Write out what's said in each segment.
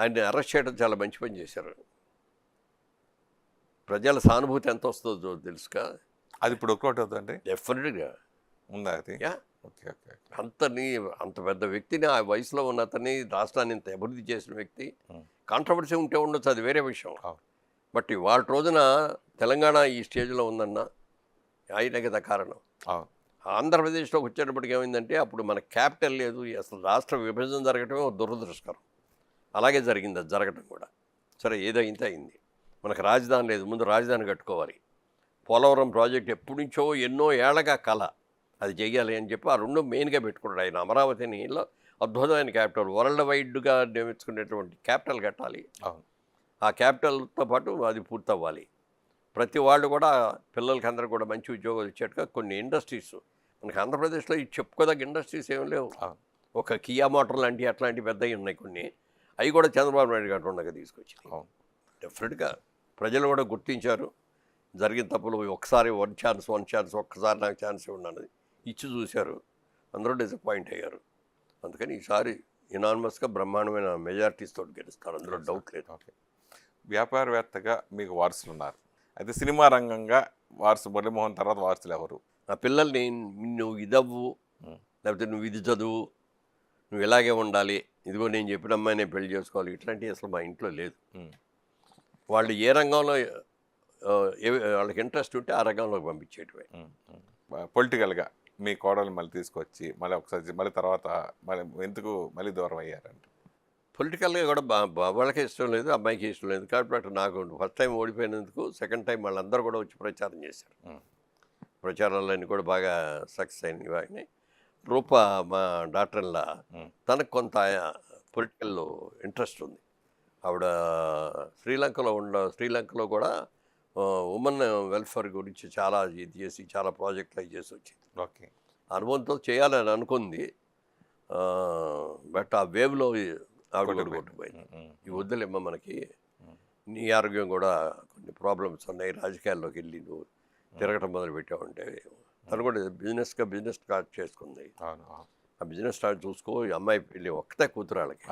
ఆయన్ని అరెస్ట్ చేయడం చాలా మంచి పని చేశారు. ప్రజల సానుభూతి ఎంత వస్తుందో తెలుసుగా. అది ఇప్పుడు వర్కౌట్ అవుతుందండి? డెఫినెట్గా ఉందా అది? యా. Okay okay. అంత పెద్ద వ్యక్తిని, ఆ వయసులో ఉన్న అతన్ని, రాష్ట్రాన్ని ఇంత అభివృద్ధి చేసిన వ్యక్తి, కాంట్రవర్సీ ఉంటే ఉండొచ్చు, అది వేరే విషయం. బట్ ఇవాళ రోజున తెలంగాణ ఈ స్టేజ్లో ఉందన్న ఆయనే కదా కారణం. ఆంధ్రప్రదేశ్లోకి వచ్చేటప్పటికి ఏమైందంటే అప్పుడు మన క్యాపిటల్ లేదు, అసలు రాష్ట్ర విభజన జరగటమే ఒక దురదృష్టకరం. అలాగే జరిగింది, అది జరగటం కూడా. సరే ఏదైతే అయింది. మనకు రాజధాని లేదు, ముందు రాజధాని కట్టుకోవాలి. పోలవరం ప్రాజెక్ట్ ఎప్పటి నుంచో ఎన్నో ఏళ్ళగా కళ, అది చెయ్యాలి అని చెప్పి ఆ రెండు మెయిన్గా పెట్టుకున్నాడు ఆయన. అమరావతిని అద్భుతమైన క్యాపిటల్, వరల్డ్ వైడ్గా నిర్మించుకునేటువంటి క్యాపిటల్ కట్టాలి. ఆ క్యాపిటల్తో పాటు అది పూర్తవ్వాలి. ప్రతి వాళ్ళు కూడా పిల్లలకి అందరూ కూడా మంచి ఉద్యోగాలు ఇచ్చేట్టుగా కొన్ని ఇండస్ట్రీస్ మనకి ఆంధ్రప్రదేశ్లో ఈ చెప్పుకోదగ్గ ఇండస్ట్రీస్ ఏం లేవు. ఒక కియా మోటార్ లాంటి అట్లాంటి పెద్దవి ఉన్నాయి కొన్ని, అవి కూడా చంద్రబాబు నాయుడు గారు ఉండగా తీసుకొచ్చి డెఫినెట్గా ప్రజలు కూడా గుర్తించారు. జరిగిన తప్పులు ఒకసారి వన్ ఛాన్స్ ఒక్కసారి నాకు ఛాన్స్ ఇవ్వడానికి ఇచ్చి చూశారు, అందరూ డిసప్పాయింట్ అయ్యారు. అందుకని ఈసారి యునానిమస్గా బ్రహ్మాండమైన మెజారిటీస్ తోటి గెలుస్తారు, అందులో డౌట్ లేదు. వ్యాపారవేత్తగా మీకు వారసులు ఉన్నారు, అయితే సినిమా రంగంగా వారసు మురళీమోహన్ తర్వాత వారసులు ఎవరు? నా పిల్లల్ని నువ్వు ఇదవ్వు, లేకపోతే నువ్వు ఇది చదువు, నువ్వు ఇలాగే ఉండాలి, ఇదిగో నేను చెప్పిన అమ్మాయి నేను పెళ్లి చేసుకోవాలి, ఇట్లాంటివి అసలు మా ఇంట్లో లేదు. వాళ్ళు ఏ రంగంలో వాళ్ళకి ఇంట్రెస్ట్ ఉంటే ఆ రంగంలోకి పంపించేటివే. పొలిటికల్గా మీ కోడలు మళ్ళీ తీసుకొచ్చి మళ్ళీ ఒకసారి మళ్ళీ తర్వాత ఎందుకు మళ్ళీ దూరం అయ్యారంట? పొలిటికల్గా కూడా వాళ్ళకే ఇష్టం లేదు, అమ్మాయికి ఇష్టం లేదు. కాబట్టి నాకు ఫస్ట్ టైం ఓడిపోయినందుకు సెకండ్ టైం వాళ్ళందరూ కూడా వచ్చి ప్రచారం చేశారు. ప్రచారాలన్నీ కూడా బాగా సక్సెస్ అయినాయి. వాటిని రూప మా డాక్టర్లా తనకు కొంత పొలిటికల్లో ఇంట్రెస్ట్ ఉంది. ఆవిడ శ్రీలంకలో కూడా ఉమెన్ వెల్ఫేర్ గురించి చాలా ఇది చేసి చాలా ప్రాజెక్టులు అవి చేసి వచ్చింది. ఓకే, అనుభవంతో చేయాలని అనుకుంది. బట్ ఆ వేవ్లో ఆవిడ కూడా కొట్టుకుపోయింది. ఈ వద్దులేమ్మ, మనకి నీ ఆరోగ్యం కూడా కొన్ని ప్రాబ్లమ్స్ ఉన్నాయి, రాజకీయాల్లోకి వెళ్ళి నువ్వు తిరగటం మొదలు పెట్టావంటే, తను కూడా బిజినెస్ స్టార్ట్ చేసుకుంది. ఆ బిజినెస్ స్టార్ట్ చూసుకో, ఈ అమ్మాయి పెళ్ళి ఒక్కతే కూతురు వాళ్ళకి,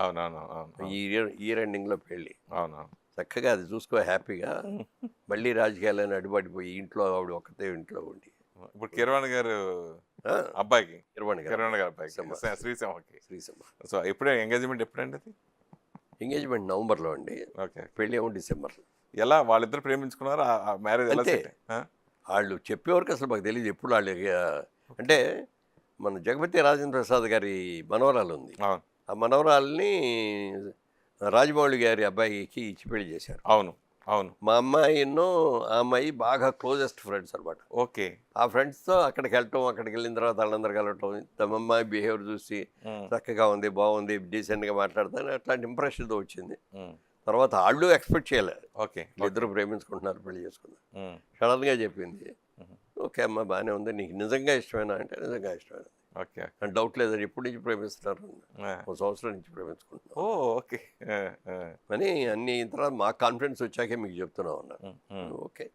ఈ ఇయర్ ఎండింగ్లో పెళ్ళి, చక్కగా అది చూసుకో హ్యాపీగా. మళ్ళీ రాజకీయాలని అడ్డుపడిపోయి ఇంట్లో ఆవిడ ఒక్కతే ఇంట్లో ఉండి. ఇప్పుడు కిరవాణి గారు అబ్బాయికి, కిరవాణి గారు అబ్బాయికి శ్రీసింహ. సో ఎప్పుడే ఎంగేజ్మెంట్ ఎప్పుడండి? అది ఎంగేజ్మెంట్ నవంబర్లో అండి. ఓకే, పెళ్ళి ఏమో డిసెంబర్. ఎలా వాళ్ళిద్దరు ప్రేమించుకున్నారు? మ్యారేజ్ ఎలా? వాళ్ళు చెప్పేవరకు అసలు మాకు తెలియదు ఎప్పుడు వాళ్ళు. అంటే మన జగపతి రాజేంద్ర ప్రసాద్ గారి మనవరాలు ఉంది, ఆ మనవరాల్ని రాజమౌళి గారి అబ్బాయికి ఇచ్చి పెళ్లి చేశారు. అవును. మా అమ్మాయిను ఆ అమ్మాయి బాగా క్లోజెస్ట్ ఫ్రెండ్స్ అనమాట. ఓకే, ఆ ఫ్రెండ్స్తో అక్కడికి వెళ్ళిన తర్వాత వాళ్ళందరూ కలవటం, తమ అమ్మాయి బిహేవియర్ చూసి చక్కగా ఉంది, బాగుంది, డీసెంట్గా మాట్లాడతాను, అట్లాంటి ఇంప్రెషన్తో వచ్చింది. తర్వాత వాళ్ళు ఎక్స్పెక్ట్ చేయలేదు. ఓకే, ఇద్దరు ప్రేమించుకుంటున్నారు, పెళ్లి చేసుకున్నారు. సడన్గా చెప్పింది, ఓకే అమ్మ బాగానే ఉంది, నీకు నిజంగా ఇష్టమేనా అంటే నిజంగా ఇష్టమేనా. ఓకే, అని డౌట్ లేదని ఎప్పటి నుంచి ప్రేమిస్తున్నారు, ఒక సంవత్సరం నుంచి ప్రేమించుకుంటున్నాను. ఓకే అని అన్ని తర్వాత మాకు కాన్ఫిడెన్స్ వచ్చాకే మీకు చెప్తున్నాం అన్నారు. ఓకే.